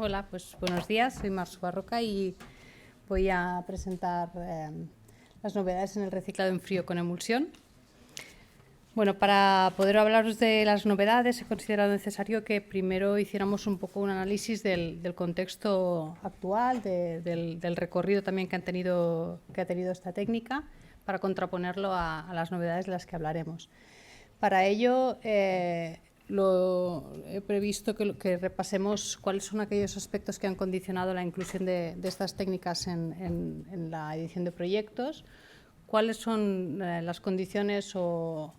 Hola, pues buenos días, soy Marsu Barroca y voy a presentar las novedades en el reciclado en frío con emulsión. Bueno, para poder hablaros de las novedades he considerado necesario que primero hiciéramos un poco un análisis del contexto actual, del recorrido también que ha tenido esta técnica, para contraponerlo a las novedades de las que hablaremos. Para ello, he previsto que repasemos cuáles son aquellos aspectos que han condicionado la inclusión de estas técnicas en la edición de proyectos, cuáles son las condiciones o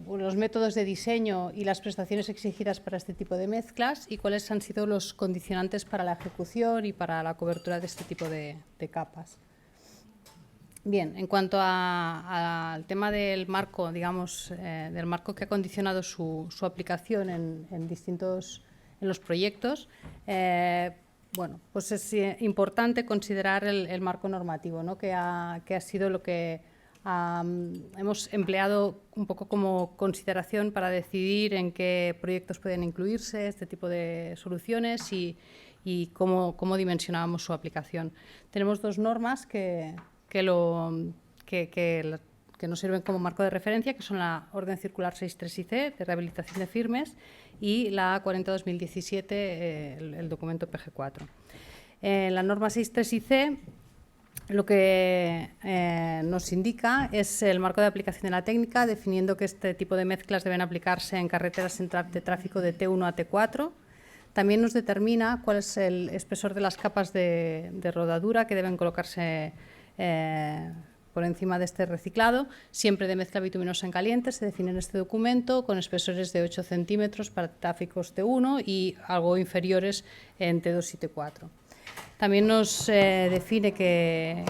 los métodos de diseño y las prestaciones exigidas para este tipo de mezclas y cuáles han sido los condicionantes para la ejecución y para la cobertura de este tipo de capas. Bien, en cuanto al tema del marco, digamos, del marco que ha condicionado su aplicación en los proyectos, bueno, pues es importante considerar el marco normativo, ¿no? que ha sido lo que hemos empleado un poco como consideración para decidir en qué proyectos pueden incluirse este tipo de soluciones y cómo dimensionábamos su aplicación. Tenemos dos normas que nos sirven como marco de referencia, que son la Orden Circular 63IC de rehabilitación de firmes y la 40-2017, el documento PG4. La norma 63IC lo que nos indica es el marco de aplicación de la técnica, definiendo que este tipo de mezclas deben aplicarse en carreteras de tráfico de T1 a T4. También nos determina cuál es el espesor de las capas de rodadura que deben colocarse por encima de este reciclado, siempre de mezcla bituminosa en caliente. Se define en este documento con espesores de 8 centímetros para tráficos T1 y algo inferiores en T2 y T4. También nos define que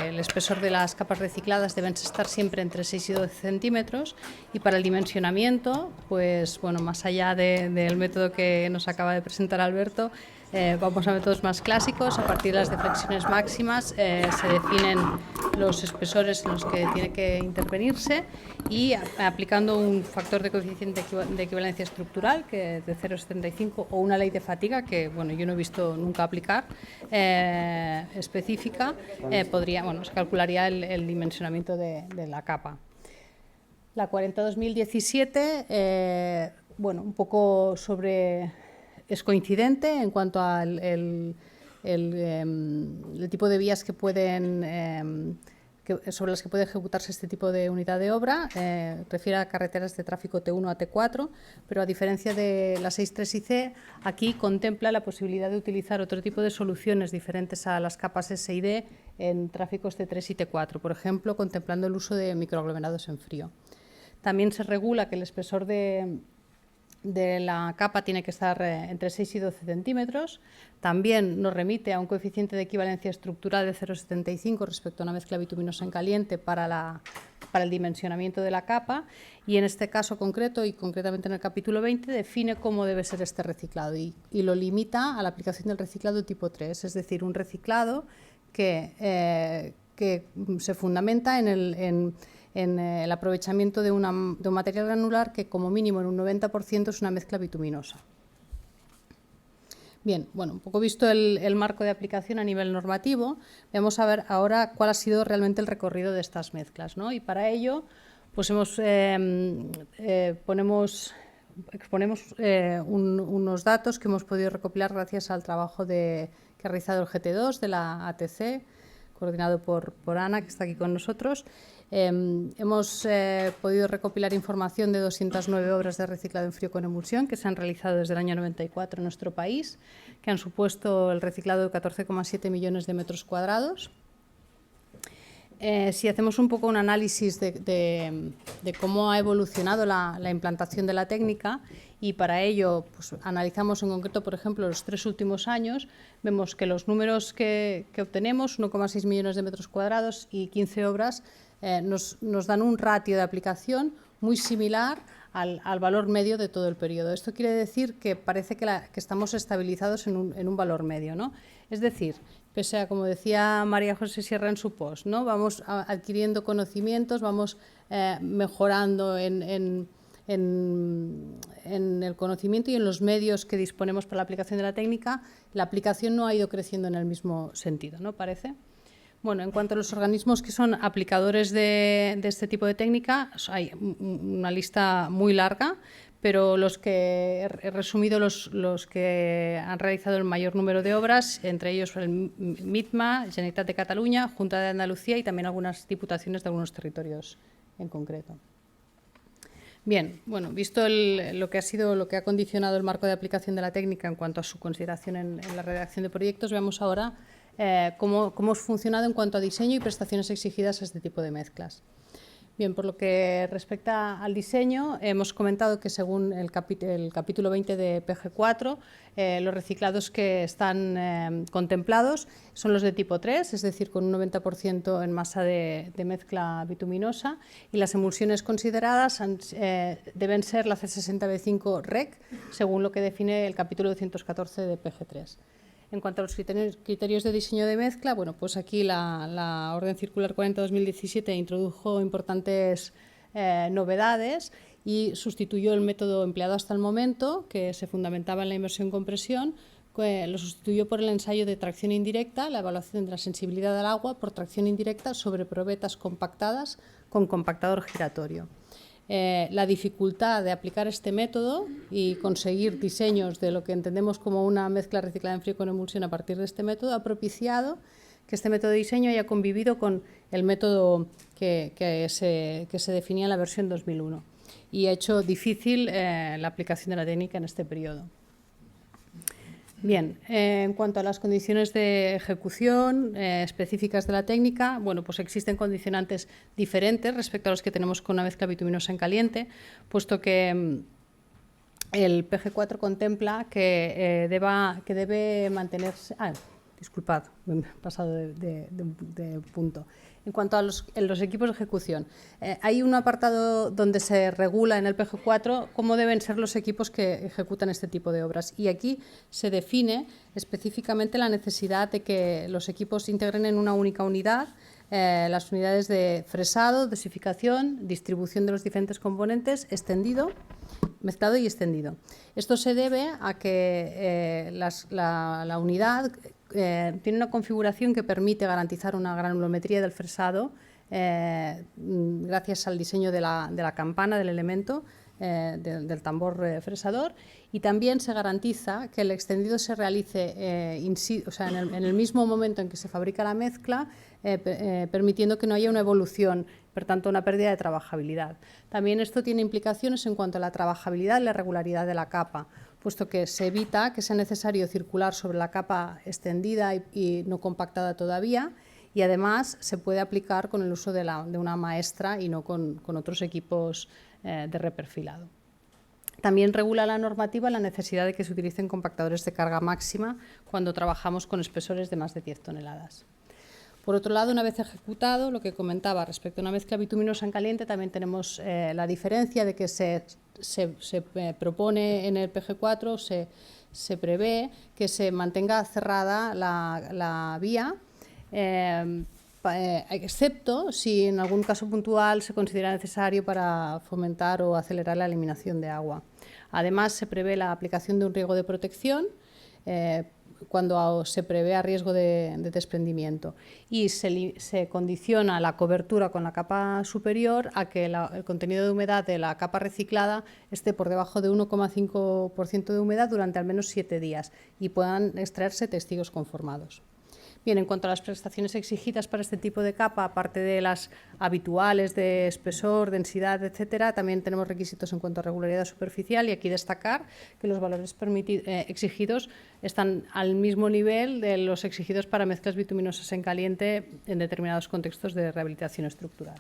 el espesor de las capas recicladas deben estar siempre entre 6 y 12 centímetros y para el dimensionamiento, pues bueno, más allá del método que nos acaba de presentar Alberto, vamos a métodos más clásicos. A partir de las deflexiones máximas se definen los espesores en los que tiene que intervenirse y aplicando un factor de coeficiente de equivalencia estructural que es de 0,75 o una ley de fatiga que bueno, yo no he visto nunca aplicar específica, se calcularía el dimensionamiento de la capa. La 40-2017, bueno, un poco es coincidente en cuanto al el tipo de vías que pueden sobre las que puede ejecutarse este tipo de unidad de obra. Refiere a carreteras de tráfico T1 a T4, pero a diferencia de la 63IC, aquí contempla la posibilidad de utilizar otro tipo de soluciones diferentes a las capas S y D en tráficos T3 y T4, por ejemplo, contemplando el uso de microaglomerados en frío. También se regula que el espesor de la capa tiene que estar entre 6 y 12 centímetros. También nos remite a un coeficiente de equivalencia estructural de 0,75 respecto a una mezcla bituminosa en caliente para el dimensionamiento de la capa y en este caso concreto y concretamente en el capítulo 20 define cómo debe ser este reciclado y lo limita a la aplicación del reciclado tipo 3, es decir, un reciclado que se fundamenta en el aprovechamiento de un material granular que como mínimo en un 90% es una mezcla bituminosa. Bien, bueno, un poco visto el marco de aplicación a nivel normativo, vamos a ver ahora cuál ha sido realmente el recorrido de estas mezclas, ¿no? Y para ello, pues exponemos unos datos que hemos podido recopilar gracias al trabajo que ha realizado el GT2 de la ATC, coordinado por Ana, que está aquí con nosotros. Hemos podido recopilar información de 209 obras de reciclado en frío con emulsión que se han realizado desde el año 94 en nuestro país, que han supuesto el reciclado de 14,7 millones de metros cuadrados. Si hacemos un poco un análisis de cómo ha evolucionado la implantación de la técnica y para ello pues, analizamos en concreto, por ejemplo, los 3 últimos años, vemos que los números que obtenemos, 1,6 millones de metros cuadrados y 15 obras, nos dan un ratio de aplicación muy similar al valor medio de todo el periodo. Esto quiere decir que parece que estamos estabilizados en un valor medio, ¿no? Es decir, pese a, como decía María José Sierra en su post, ¿no? Vamos adquiriendo conocimientos, vamos mejorando en en el conocimiento y en los medios que disponemos para la aplicación de la técnica, la aplicación no ha ido creciendo en el mismo sentido, ¿no parece? Bueno, en cuanto a los organismos que son aplicadores de este tipo de técnica, hay una lista muy larga, pero los que he resumido los que han realizado el mayor número de obras, entre ellos el MITMA, Generalitat de Cataluña, Junta de Andalucía y también algunas diputaciones de algunos territorios en concreto. Bien, bueno, visto lo que ha condicionado el marco de aplicación de la técnica en cuanto a su consideración en la redacción de proyectos, veamos ahora cómo ha funcionado en cuanto a diseño y prestaciones exigidas a este tipo de mezclas. Bien, por lo que respecta al diseño, hemos comentado que según el capítulo 20 de PG4, los reciclados que están contemplados son los de tipo 3, es decir, con un 90% en masa de mezcla bituminosa, y las emulsiones consideradas deben ser la C60B5 REC, según lo que define el capítulo 214 de PG3. En cuanto a los criterios de diseño de mezcla, bueno, pues aquí la Orden Circular 40-2017 introdujo importantes novedades y sustituyó el método empleado hasta el momento, que se fundamentaba en la inmersión-compresión, lo sustituyó por el ensayo de tracción indirecta, la evaluación de la sensibilidad al agua por tracción indirecta sobre probetas compactadas con compactador giratorio. La dificultad de aplicar este método y conseguir diseños de lo que entendemos como una mezcla reciclada en frío con emulsión a partir de este método ha propiciado que este método de diseño haya convivido con el método que se definía en la versión 2001 y ha hecho difícil la aplicación de la técnica en este periodo. Bien, en cuanto a las condiciones de ejecución específicas de la técnica, bueno, pues existen condicionantes diferentes respecto a los que tenemos con una mezcla bituminosa en caliente, puesto que el PG4 contempla que debe mantenerse... disculpad, me he pasado de punto. En cuanto a los equipos de ejecución, hay un apartado donde se regula en el PG4 cómo deben ser los equipos que ejecutan este tipo de obras. Y aquí se define específicamente la necesidad de que los equipos integren en una única unidad las unidades de fresado, dosificación, distribución de los diferentes componentes, mezclado y extendido. Esto se debe a que la unidad tiene una configuración que permite garantizar una granulometría del fresado gracias al diseño de la campana del elemento del tambor fresador, y también se garantiza que el extendido se realice en el mismo momento en que se fabrica la mezcla, permitiendo que no haya una evolución, por tanto una pérdida de trabajabilidad. También esto tiene implicaciones en cuanto a la trabajabilidad y la regularidad de la capa, puesto que se evita que sea necesario circular sobre la capa extendida y no compactada todavía, y además se puede aplicar con el uso de una maestra y no con otros equipos de reperfilado. También regula la normativa la necesidad de que se utilicen compactadores de carga máxima cuando trabajamos con espesores de más de 10 toneladas. Por otro lado, una vez ejecutado, lo que comentaba respecto a una mezcla bituminosa en caliente, también tenemos la diferencia de que se propone en el PG4, se prevé que se mantenga cerrada la vía, excepto si en algún caso puntual se considera necesario para fomentar o acelerar la eliminación de agua. Además, se prevé la aplicación de un riego de protección cuando se prevé riesgo de desprendimiento, y se condiciona la cobertura con la capa superior a que el contenido de humedad de la capa reciclada esté por debajo de 1,5% de humedad durante al menos 7 días y puedan extraerse testigos conformados. Bien, en cuanto a las prestaciones exigidas para este tipo de capa, aparte de las habituales de espesor, densidad, etcétera, también tenemos requisitos en cuanto a regularidad superficial, y aquí destacar que los valores exigidos están al mismo nivel de los exigidos para mezclas bituminosas en caliente en determinados contextos de rehabilitación estructural.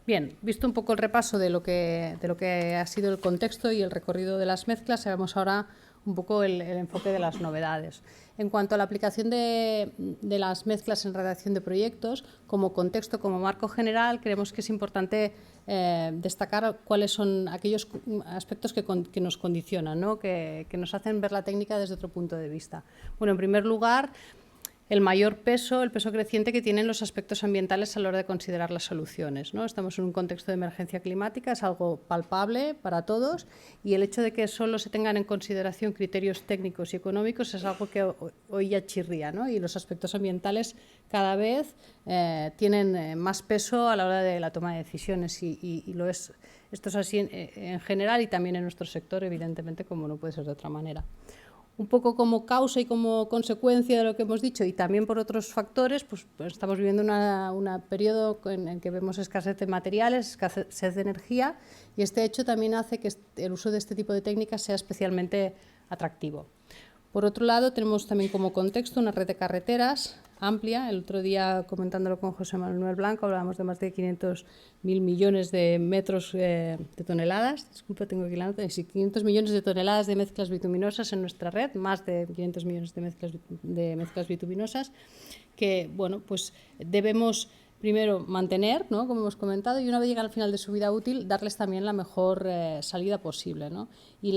Bien, visto un poco el repaso de lo que ha sido el contexto y el recorrido de las mezclas, sabemos ahora un poco el enfoque de las novedades. En cuanto a la aplicación de las mezclas en redacción de proyectos, como contexto, como marco general, creemos que es importante destacar cuáles son aquellos aspectos que nos condicionan, ¿no? que nos hacen ver la técnica desde otro punto de vista. Bueno, en primer lugar, el mayor peso, el peso creciente que tienen los aspectos ambientales a la hora de considerar las soluciones, ¿no? Estamos en un contexto de emergencia climática, es algo palpable para todos, y el hecho de que solo se tengan en consideración criterios técnicos y económicos es algo que hoy ya chirría, ¿no? Y los aspectos ambientales cada vez tienen más peso a la hora de la toma de decisiones y lo es. Esto es así en general y también en nuestro sector, evidentemente, como no puede ser de otra manera. Un poco como causa y como consecuencia de lo que hemos dicho y también por otros factores, pues estamos viviendo un periodo en el que vemos escasez de materiales, escasez de energía, y este hecho también hace que el uso de este tipo de técnicas sea especialmente atractivo. Por otro lado, tenemos también como contexto una red de carreteras amplia. El otro día, comentándolo con José Manuel Blanco, hablábamos de más de 500.000 millones de metros de toneladas, disculpa, tengo aquí la nota, 500 millones de toneladas de mezclas bituminosas en nuestra red, más de 500 millones de mezclas bituminosas, que, bueno, pues debemos primero mantener, ¿no?, como hemos comentado, y una vez llegan al final de su vida útil, darles también la mejor salida posible, ¿no? Y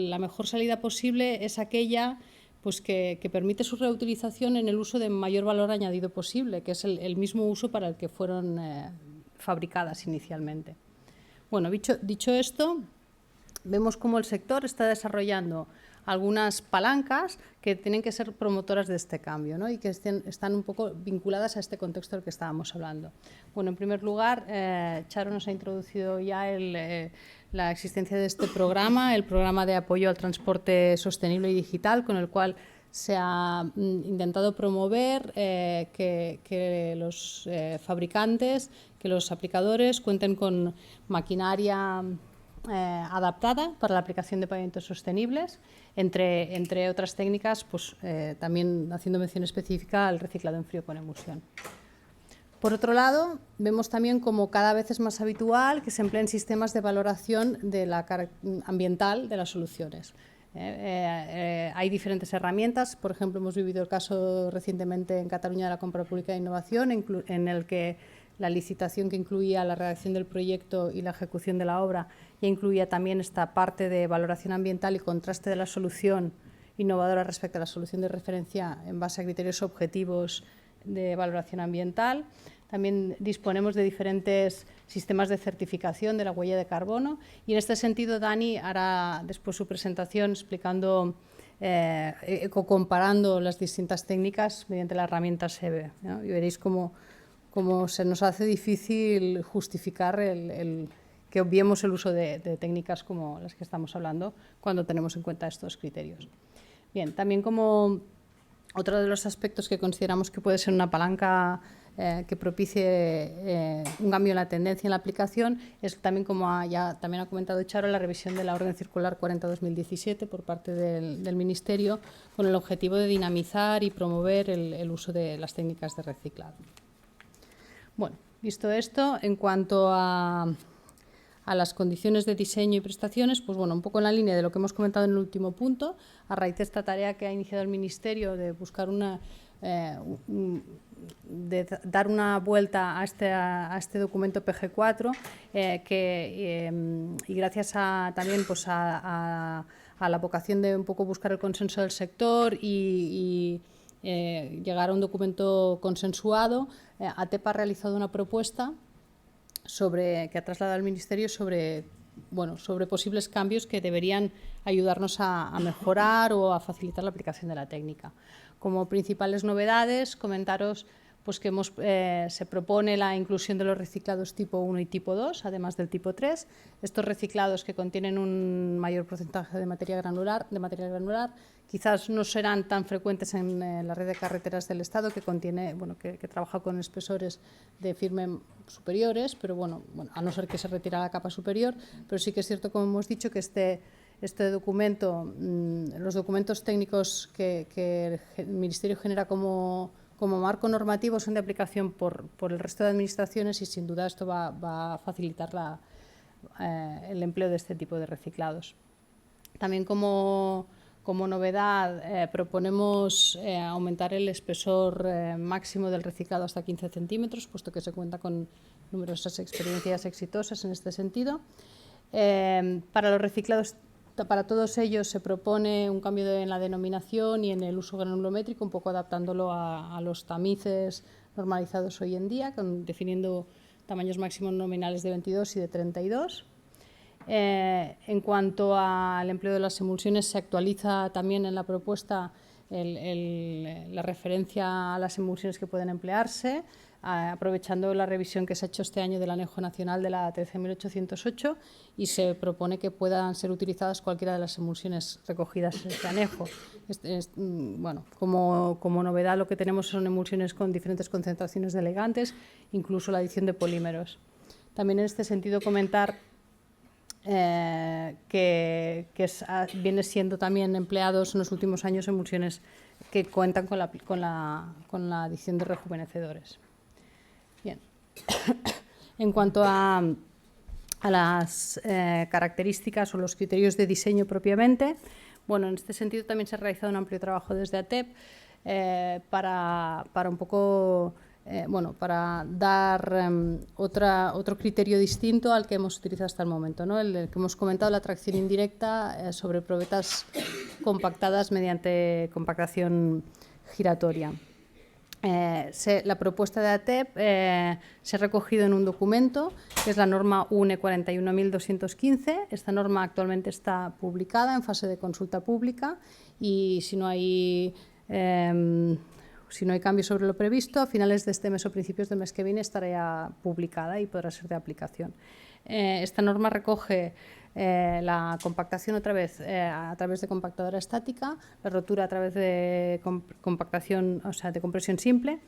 la mejor salida posible es aquella pues que permite su reutilización en el uso de mayor valor añadido posible, que es el mismo uso para el que fueron fabricadas inicialmente. Bueno, dicho esto, vemos cómo el sector está desarrollando algunas palancas que tienen que ser promotoras de este cambio, ¿no?, y que están un poco vinculadas a este contexto del que estábamos hablando. Bueno, en primer lugar, Charo nos ha introducido ya la existencia de este programa, el programa de apoyo al transporte sostenible y digital, con el cual se ha intentado promover que los fabricantes, que los aplicadores cuenten con maquinaria adaptada para la aplicación de pavimentos sostenibles, entre otras técnicas, pues también haciendo mención específica al reciclado en frío con emulsión. Por otro lado, vemos también como cada vez es más habitual que se empleen sistemas de valoración de la ambiental de las soluciones. Hay diferentes herramientas, por ejemplo, hemos vivido el caso recientemente en Cataluña de la compra pública de innovación, en el que la licitación que incluía la redacción del proyecto y la ejecución de la obra ya incluía también esta parte de valoración ambiental y contraste de la solución innovadora respecto a la solución de referencia en base a criterios objetivos de valoración ambiental. También disponemos de diferentes sistemas de certificación de la huella de carbono y en este sentido Dani hará después su presentación explicando, comparando las distintas técnicas mediante la herramienta SEBE, ¿no? Y veréis cómo se nos hace difícil justificar que obviemos el uso de técnicas como las que estamos hablando cuando tenemos en cuenta estos criterios. Bien, también como otro de los aspectos que consideramos que puede ser una palanca que propicie un cambio en la tendencia en la aplicación es también, como también ha comentado Charo, la revisión de la Orden Circular 40-2017 por parte del Ministerio con el objetivo de dinamizar y promover el uso de las técnicas de reciclado. Bueno, visto esto, en cuanto a las condiciones de diseño y prestaciones, pues bueno, un poco en la línea de lo que hemos comentado en el último punto, a raíz de esta tarea que ha iniciado el Ministerio de buscar de dar una vuelta a este documento PG4, y gracias también pues a la vocación de un poco buscar el consenso del sector y llegar a un documento consensuado, ATEPA ha realizado una propuesta que ha trasladado al Ministerio sobre posibles cambios que deberían ayudarnos a mejorar o a facilitar la aplicación de la técnica. Como principales novedades, comentaros pues que se propone la inclusión de los reciclados tipo 1 y tipo 2, además del tipo 3. Estos reciclados que contienen un mayor porcentaje de material granular, quizás no serán tan frecuentes en la red de carreteras del Estado, que trabaja con espesores de firme superiores, pero bueno, a no ser que se retire la capa superior, pero sí que es cierto, como hemos dicho, que este documento, los documentos técnicos que el Ministerio genera como marco normativo son de aplicación por el resto de administraciones y sin duda esto va a facilitar el empleo de este tipo de reciclados. También como novedad proponemos aumentar el espesor máximo del reciclado hasta 15 centímetros, puesto que se cuenta con numerosas experiencias exitosas en este sentido. Para los reciclados para todos ellos se propone un cambio en la denominación y en el uso granulométrico, un poco adaptándolo a los tamices normalizados hoy en día, definiendo tamaños máximos nominales de 22 y de 32. En cuanto al empleo de las emulsiones, se actualiza también en la propuesta la referencia a las emulsiones que pueden emplearse, aprovechando la revisión que se ha hecho este año del anejo nacional de la 13.808, y se propone que puedan ser utilizadas cualquiera de las emulsiones recogidas en este anejo. Bueno, como novedad, lo que tenemos son emulsiones con diferentes concentraciones de ligantes, incluso la adición de polímeros. También en este sentido comentar que viene siendo también empleados en los últimos años emulsiones que cuentan con la adición de rejuvenecedores. Bien. En cuanto a las características o los criterios de diseño propiamente, bueno, en este sentido también se ha realizado un amplio trabajo desde ATEP para un poco para dar otro criterio distinto al que hemos utilizado hasta el momento, ¿no? El que hemos comentado, la tracción indirecta sobre probetas compactadas mediante compactación giratoria. La propuesta de ATEP se ha recogido en un documento que es la norma UNE 41215. Esta norma actualmente está publicada en fase de consulta pública y si no hay cambios sobre lo previsto, a finales de este mes o principios del mes que viene estará ya publicada y podrá ser de aplicación. Esta norma recoge la compactación otra vez a través de compactadora estática, la rotura a través de compactación, o sea, de compresión simple.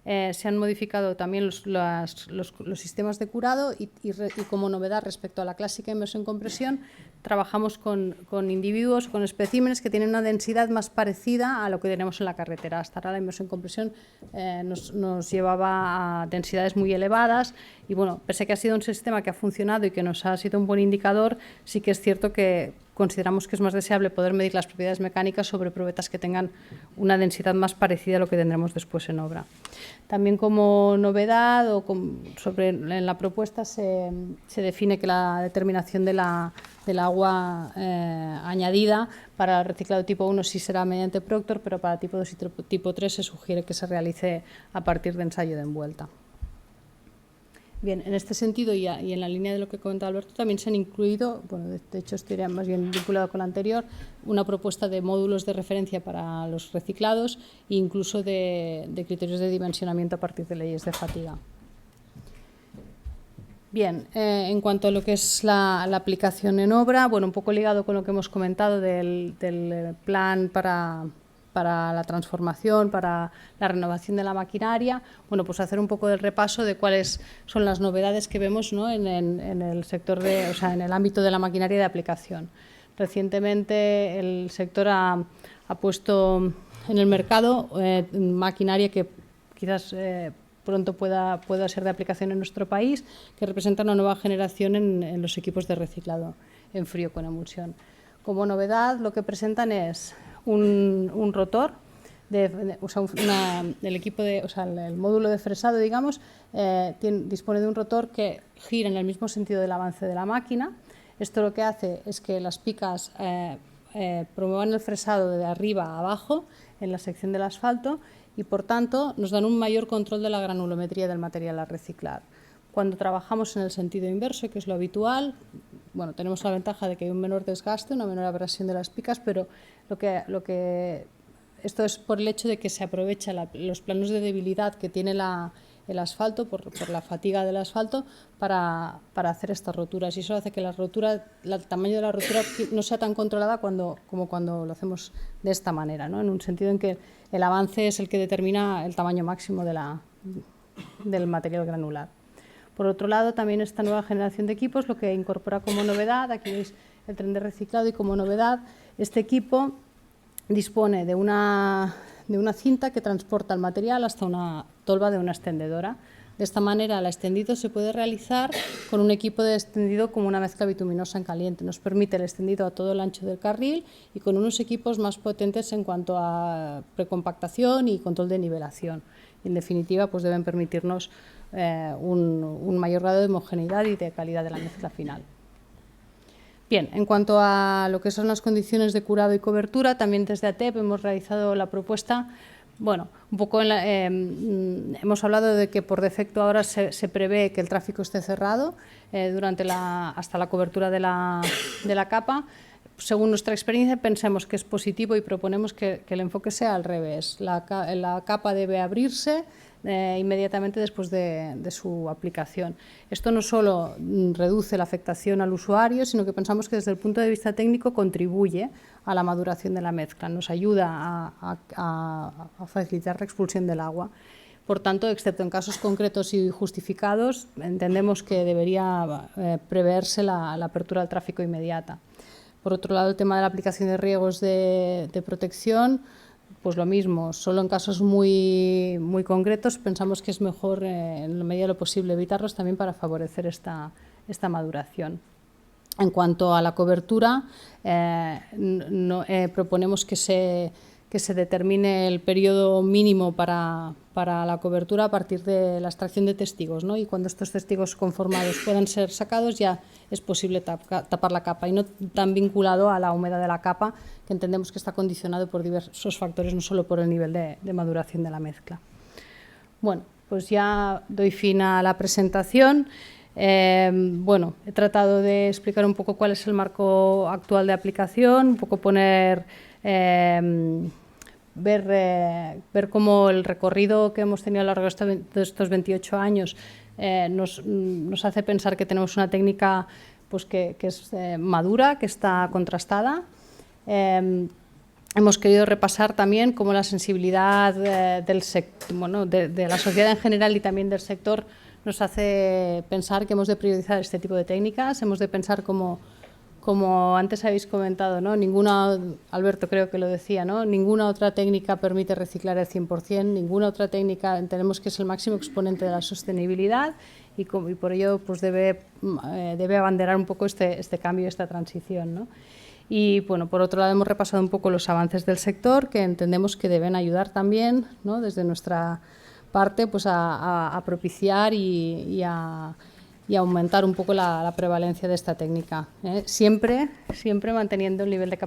Se han modificado también los sistemas de curado y como novedad respecto a la clásica inmersión-compresión, trabajamos con individuos, con especímenes que tienen una densidad más parecida a lo que tenemos en la carretera. Hasta ahora la inmersión-compresión nos llevaba a densidades muy elevadas y, bueno, pese a que ha sido un sistema que ha funcionado y que nos ha sido un buen indicador, sí que es cierto que consideramos que es más deseable poder medir las propiedades mecánicas sobre probetas que tengan una densidad más parecida a lo que tendremos después en obra. También como novedad en la propuesta se define que la determinación del agua añadida para el reciclado tipo 1 sí será mediante Proctor, pero para tipo 2 y tipo 3 se sugiere que se realice a partir de ensayo de envuelta. Bien, en este sentido y en la línea de lo que comentaba Alberto, también se han incluido, bueno, de hecho esto iría más bien vinculado con la anterior, una propuesta de módulos de referencia para los reciclados e incluso de criterios de dimensionamiento a partir de leyes de fatiga. Bien, en cuanto a lo que es la aplicación en obra, bueno, un poco ligado con lo que hemos comentado del plan para la transformación, para la renovación de la maquinaria, bueno, pues hacer un poco del repaso de cuáles son las novedades que vemos, ¿no?, en el sector en el ámbito de la maquinaria de aplicación. Recientemente el sector ha puesto en el mercado maquinaria que quizás pronto pueda ser de aplicación en nuestro país, que representa una nueva generación en los equipos de reciclado en frío con emulsión. Como novedad, lo que presentan es un rotor, el módulo de fresado, digamos, dispone de un rotor que gira en el mismo sentido del avance de la máquina. Esto lo que hace es que las picas promuevan el fresado de arriba a abajo en la sección del asfalto y, por tanto, nos dan un mayor control de la granulometría del material a reciclar. Cuando trabajamos en el sentido inverso, que es lo habitual, bueno, tenemos la ventaja de que hay un menor desgaste, una menor abrasión de las picas, pero esto es por el hecho de que se aprovecha los planos de debilidad que tiene el asfalto, por la fatiga del asfalto, para hacer estas roturas. Y eso hace que el tamaño de la rotura no sea tan controlada como cuando lo hacemos de esta manera, ¿no?, en un sentido en que el avance es el que determina el tamaño máximo del material granular. Por otro lado, también esta nueva generación de equipos lo que incorpora como novedad, aquí veis el tren de reciclado, y como novedad este equipo dispone de una cinta que transporta el material hasta una tolva de una extendedora. De esta manera, el extendido se puede realizar con un equipo de extendido como una mezcla bituminosa en caliente. Nos permite el extendido a todo el ancho del carril y con unos equipos más potentes en cuanto a precompactación y control de nivelación. En definitiva, pues deben permitirnos un mayor grado de homogeneidad y de calidad de la mezcla final. Bien, en cuanto a lo que son las condiciones de curado y cobertura, también desde ATEP hemos realizado la propuesta. Bueno, un poco hemos hablado de que por defecto ahora se prevé que el tráfico esté cerrado hasta la cobertura de la capa. Según nuestra experiencia, pensamos que es positivo y proponemos que el enfoque sea al revés. La capa debe abrirse inmediatamente después de su aplicación. Esto no solo reduce la afectación al usuario, sino que pensamos que desde el punto de vista técnico contribuye a la maduración de la mezcla, nos ayuda a facilitar la expulsión del agua. Por tanto, excepto en casos concretos y justificados, entendemos que debería preverse la apertura del tráfico inmediata. Por otro lado, el tema de la aplicación de riegos de protección, pues lo mismo, solo en casos muy concretos pensamos que es mejor, en la medida de lo posible, evitarlos también para favorecer esta maduración. En cuanto a la cobertura, proponemos que se determine el periodo mínimo para la cobertura a partir de la extracción de testigos, ¿no? Y cuando estos testigos conformados puedan ser sacados, ya es posible tapar la capa, y no tan vinculado a la humedad de la capa, que entendemos que está condicionado por diversos factores, no solo por el nivel de maduración de la mezcla. Bueno, pues ya doy fin a la presentación. Bueno, he tratado de explicar un poco cuál es el marco actual de aplicación, un poco poner... Ver cómo el recorrido que hemos tenido a lo largo de estos 28 años nos hace pensar que tenemos una técnica pues, que es madura, que está contrastada. Hemos querido repasar también cómo la sensibilidad de la sociedad en general y también del sector nos hace pensar que hemos de priorizar este tipo de técnicas, hemos de pensar como antes habéis comentado, ¿no? Alberto creo que lo decía, ¿no? Ninguna otra técnica permite reciclar el 100%, ninguna otra técnica entendemos que es el máximo exponente de la sostenibilidad y por ello pues debe abanderar un poco este cambio, esta transición, ¿no? Y bueno, por otro lado hemos repasado un poco los avances del sector que entendemos que deben ayudar también, ¿no? Desde nuestra parte pues a propiciar y aumentar un poco la prevalencia de esta técnica, siempre manteniendo el nivel de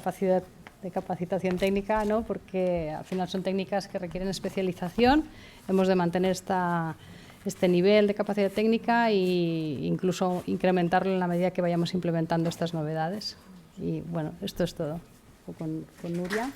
capacitación técnica, ¿no? Porque al final son técnicas que requieren especialización, hemos de mantener este nivel de capacidad técnica e incluso incrementarlo en la medida que vayamos implementando estas novedades. Y bueno, esto es todo. Con Nuria.